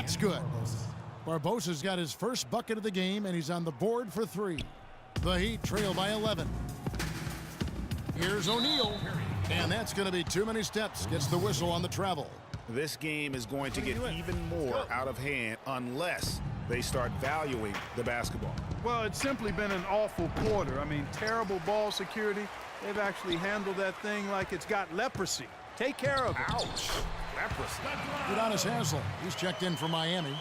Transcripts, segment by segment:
That's good. Barbosa's got his first bucket of the game, and he's on the board for 3. The Heat trail by 11. Here's O'Neal, and that's going to be too many steps. Gets the whistle on the travel. This game is going to get even more out of hand unless they start valuing the basketball. Well, it's simply been an awful quarter. I mean, terrible ball security. They've actually handled that thing like it's got leprosy. Take care of it. Ouch. Leprosy. Udonis Haslem, he's checked in for Miami.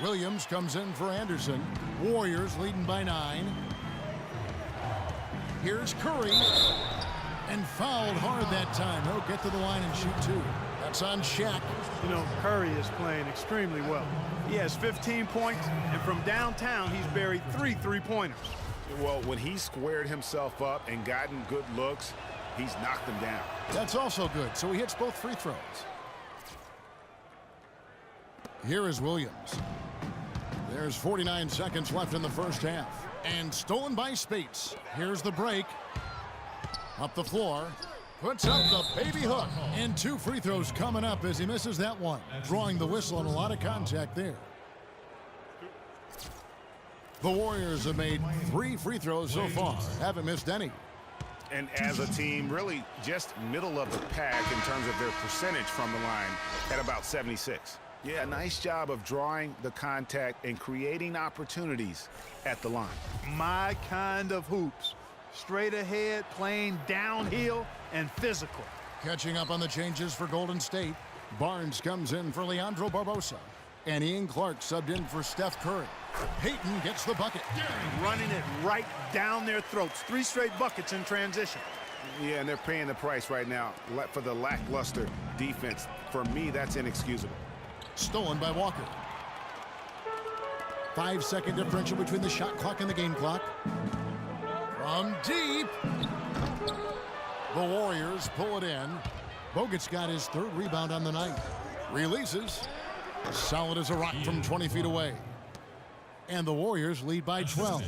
Williams comes in for Anderson. Warriors leading by 9. Here's Curry. And fouled hard that time. He'll get to the line and shoot 2. That's on Shaq. You know, Curry is playing extremely well. He has 15 points, and from downtown, he's buried 3 three-pointers. Well, when he squared himself up and gotten good looks, he's knocked them down. That's also good, so he hits both free throws. Here is Williams. There's 49 seconds left in the first half. And stolen by Spates. Here's the break. Up the floor. Puts up the baby hook. And 2 free throws coming up as he misses that one. Drawing the whistle and a lot of contact there. The Warriors have made 3 free throws so far. Haven't missed any. And as a team, really just middle of the pack in terms of their percentage from the line at about 76. Yeah, nice job of drawing the contact and creating opportunities at the line. My kind of hoops. Straight ahead, playing downhill, and physical. Catching up on the changes for Golden State. Barnes comes in for Leandro Barbosa. And Ian Clark subbed in for Steph Curry. Payton gets the bucket. Running it right down their throats. 3 straight buckets in transition. Yeah, and they're paying the price right now for the lackluster defense. For me, that's inexcusable. Stolen by Walker. 5-second differential between the shot clock and the game clock. From deep. The Warriors pull it in. Bogut's got his 3rd rebound on the night. Releases. Solid as a rock from 20 feet away. And the Warriors lead by 12.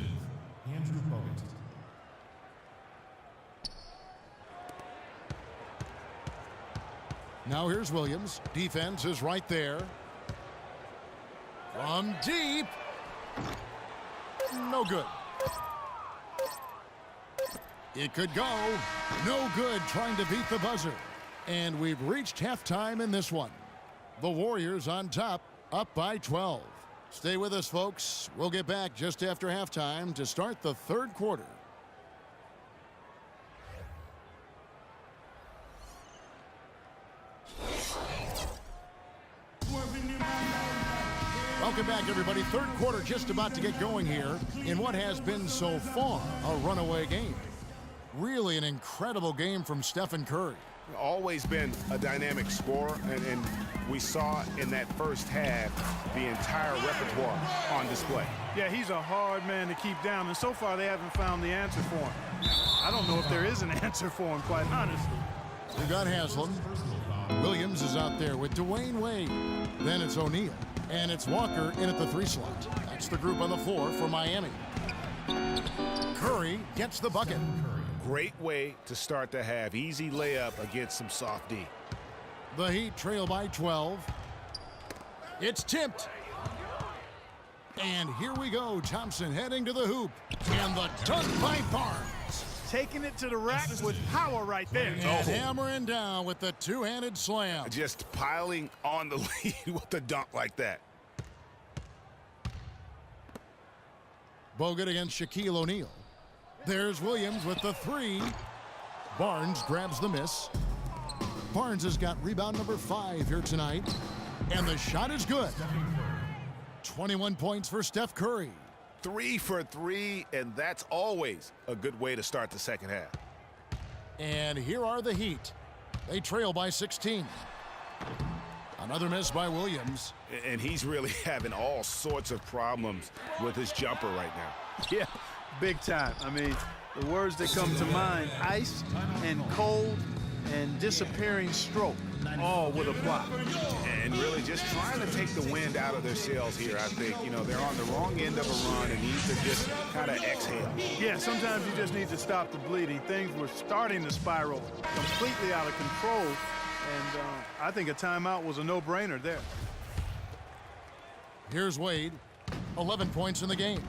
Now here's Williams. Defense is right there. From deep. No good. It could go. No good trying to beat the buzzer. And we've reached halftime in this one. The Warriors on top, up by 12. Stay with us, folks. We'll get back just after halftime to start the 3rd quarter. Welcome back, everybody. 3rd quarter just about to get going here in what has been so far a runaway game. Really an incredible game from Stephen Curry. Always been a dynamic scorer, and we saw in that first half the entire repertoire on display. Yeah, he's a hard man to keep down, and so far they haven't found the answer for him. I don't know if there is an answer for him, quite honestly. We got Haslem. Williams is out there with Dwayne Wade. Then it's O'Neal. And it's Walker in at the 3 slot. That's the group on the floor for Miami. Curry gets the bucket. Great way to start the half. Easy layup against some soft D. The Heat trail by 12. It's tipped. And here we go. Thompson heading to the hoop. And the dunk by Barnes. Taking it to the rack with power right there. And hammering down with the 2-handed slam. Just piling on the lead with a dunk like that. Bogut against Shaquille O'Neal. There's Williams with the 3. Barnes grabs the miss. Barnes has got rebound number 5 here tonight. And the shot is good. 21 points for Steph Curry. 3 for 3, and that's always a good way to start the second half. And here are the Heat. They trail by 16. Another miss by Williams. And he's really having all sorts of problems with his jumper right now. Yeah, big time. I mean, the words that come to mind, ice and cold and disappearing stroke, all would apply. And really just trying to take the wind out of their sails here, I think. You know, they're on the wrong end of a run and need to just kind of exhale. Yeah, sometimes you just need to stop the bleeding. Things were starting to spiral completely out of control, and I think a timeout was a no-brainer there. Here's Wade. 11 points in the game.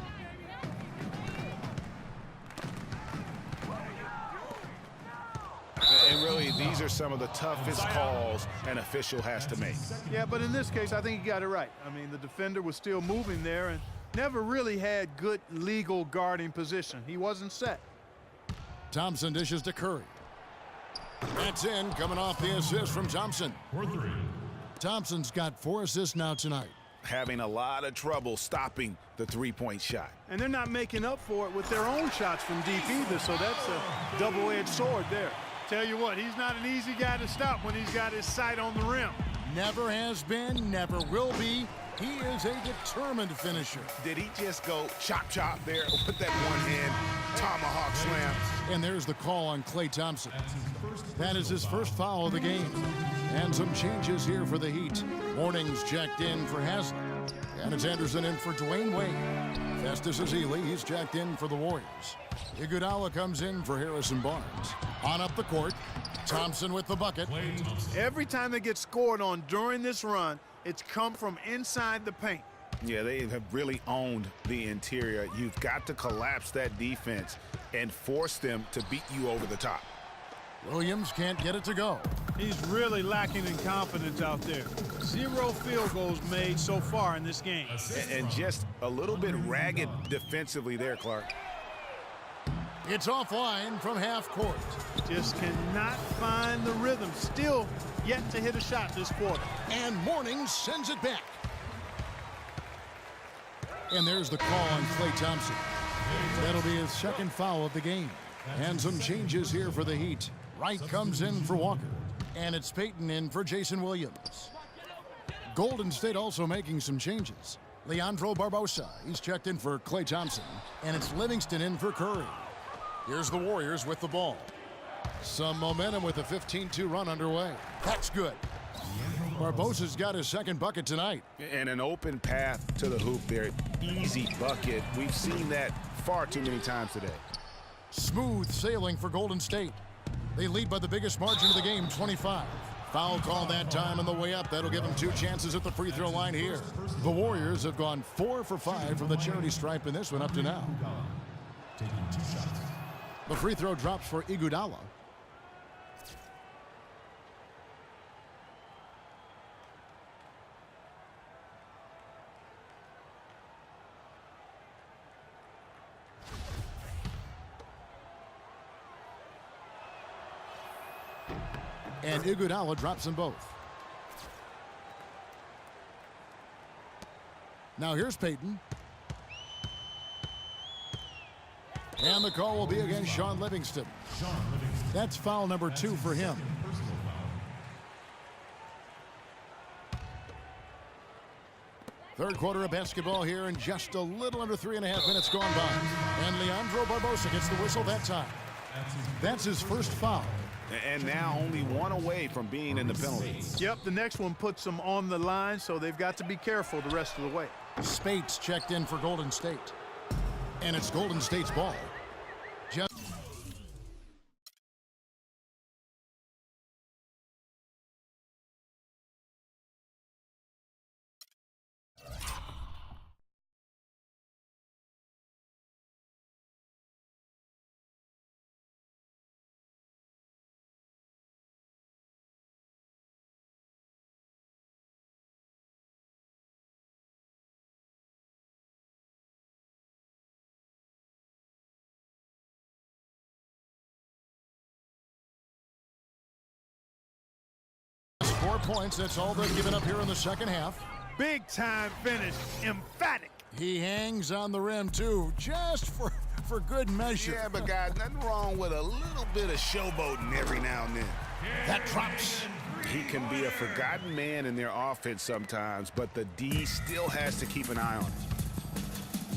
And really, these are some of the toughest calls an official has to make. Yeah, but in this case, I think he got it right. I mean, the defender was still moving there and never really had good legal guarding position. He wasn't set. Thompson dishes to Curry. That's in, coming off the assist from Thompson. Thompson's got 4 assists now tonight. Having a lot of trouble stopping the three-point shot. And they're not making up for it with their own shots from deep either, so that's a double-edged sword there. Tell you what, he's not an easy guy to stop when he's got his sight on the rim. Never has been, never will be. He is a determined finisher. Did he just go chop there with that one-hand tomahawk slam? And there's the call on Klay Thompson. That is his first foul of the game. And some changes here for the Heat. Morning's checked in for Haslem. And it's Anderson in for Dwayne Wade. Festus Ezeli, he's checked in for the Warriors. Iguodala comes in for Harrison Barnes. On up the court, Thompson with the bucket. Every time they get scored on during this run, it's come from inside the paint. Yeah, they have really owned the interior. You've got to collapse that defense and force them to beat you over the top. Williams can't get it to go. He's really lacking in confidence out there. 0 field goals made so far in this game. And just a little bit ragged defensively there, Clark. It's offline from half court. Just cannot find the rhythm. Still yet to hit a shot this quarter. And Morning sends it back. And there's the call on Klay Thompson. That'll be his second foul of the game. And some changes here for the Heat. Wright comes in for Walker. And it's Payton in for Jason Williams. Golden State also making some changes. Leandro Barbosa, he's checked in for Klay Thompson. And it's Livingston in for Curry. Here's the Warriors with the ball. Some momentum with a 15-2 run underway. That's good. Barbosa's got his second bucket tonight. And an open path to the hoop there. Easy bucket. We've seen that far too many times today. Smooth sailing for Golden State. They lead by the biggest margin of the game, 25. Foul call that time on the way up. That'll give them 2 chances at the free throw line here. The Warriors have gone 4 for 5 from the charity stripe in this one up to now. The free throw drops for Iguodala. And Iguodala drops them both. Now here's Payton. And the call will be against Shaun Livingston. That's foul number 2 for him. Third quarter of basketball here, and just a little under 3.5 minutes gone by. And Leandro Barbosa gets the whistle that time. That's his first foul. And now only 1 away from being in the penalty. Yep, the next one puts them on the line, so they've got to be careful the rest of the way. Spates checked in for Golden State. And it's Golden State's ball. Four points, that's all they've given up here in the second half. Big time finish, emphatic. He hangs on the rim too, just for good measure. Yeah, but guys, nothing wrong with a little bit of showboating every now and then. That drops. He can be a forgotten man in their offense sometimes, but the D still has to keep an eye on him.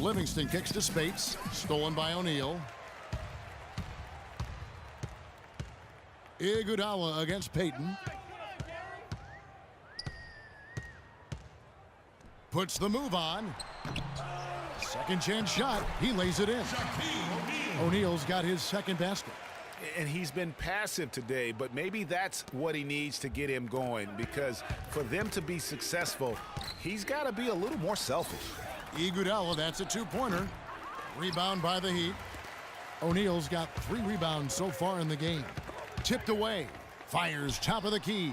Livingston kicks to Spates, stolen by O'Neal. Iguodala against Payton. Puts the move on. Second chance shot. He lays it in. O'Neal's got his second basket. And he's been passive today, but maybe that's what he needs to get him going, because for them to be successful, he's got to be a little more selfish. Iguodala, that's a two-pointer. Rebound by the Heat. O'Neal's got 3 rebounds so far in the game. Tipped away. Fires top of the key.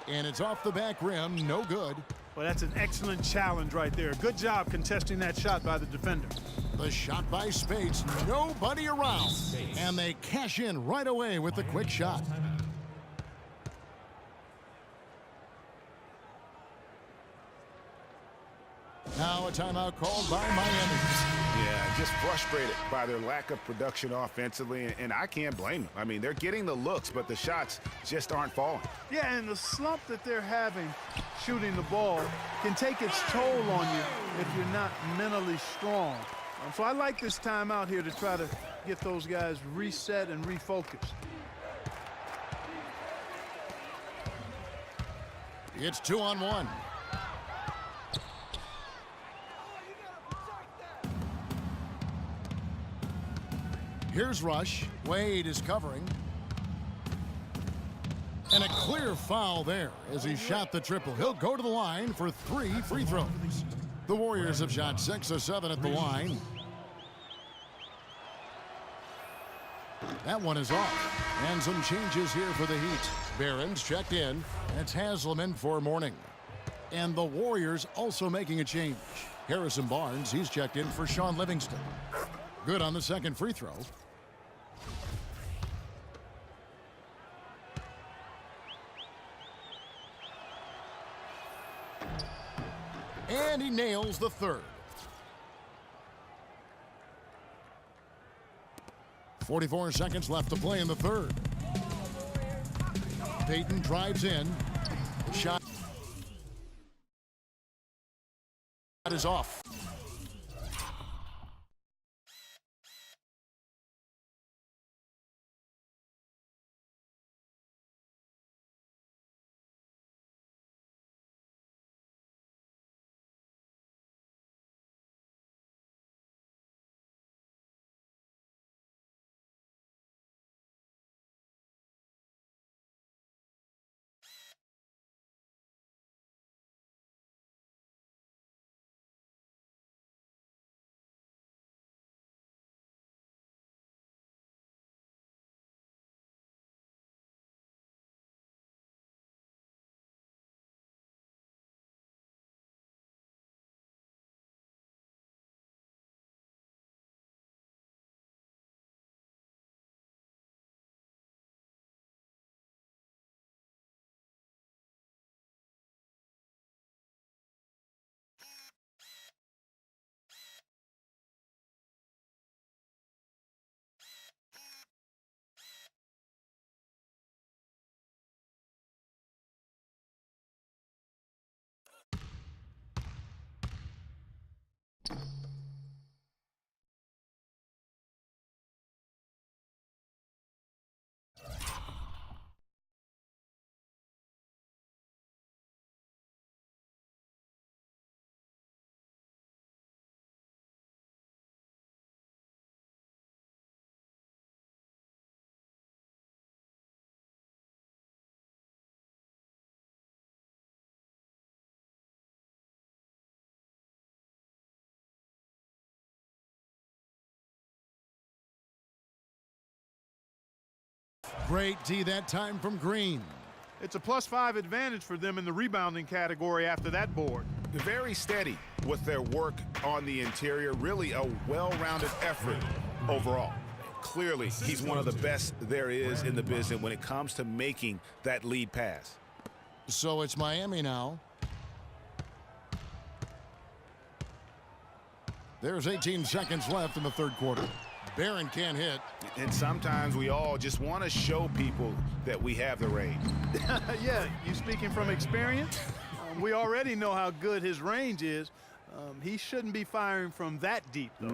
And it's off the back rim. No good. Well, that's an excellent challenge right there. Good job contesting that shot by the defender. The shot by Speights. Nobody around. And they cash in right away with the quick shot. Now a timeout called by Miami. Yeah, just frustrated by their lack of production offensively, and I can't blame them. I mean, they're getting the looks, but the shots just aren't falling. Yeah, and the slump that they're having shooting the ball can take its toll on you if you're not mentally strong. So I like this timeout here to try to get those guys reset and refocused. It's 2-on-1. Here's Rush. Wade is covering. And a clear foul there as he shot the triple. He'll go to the line for 3 free throws. The Warriors have shot 6 of 7 at the line. That one is off. And some changes here for the Heat. Barron's checked in. That's Haslem for Mourning. And the Warriors also making a change. Harrison Barnes, he's checked in for Sean Livingston. Good on the second free throw. And he nails the third. 44 seconds left to play in the third. Payton drives in. Shot is off. Great D that time from Green. It's a +5 advantage for them in the rebounding category after that board. Very steady with their work on the interior. Really a well-rounded effort overall. Clearly, he's one of the best there is in the business when it comes to making that lead pass. So it's Miami now. There's 18 seconds left in the third quarter. Barron can't hit. And sometimes we all just want to show people that we have the range. Yeah, you speaking from experience? We already know how good his range is. He shouldn't be firing from that deep, though.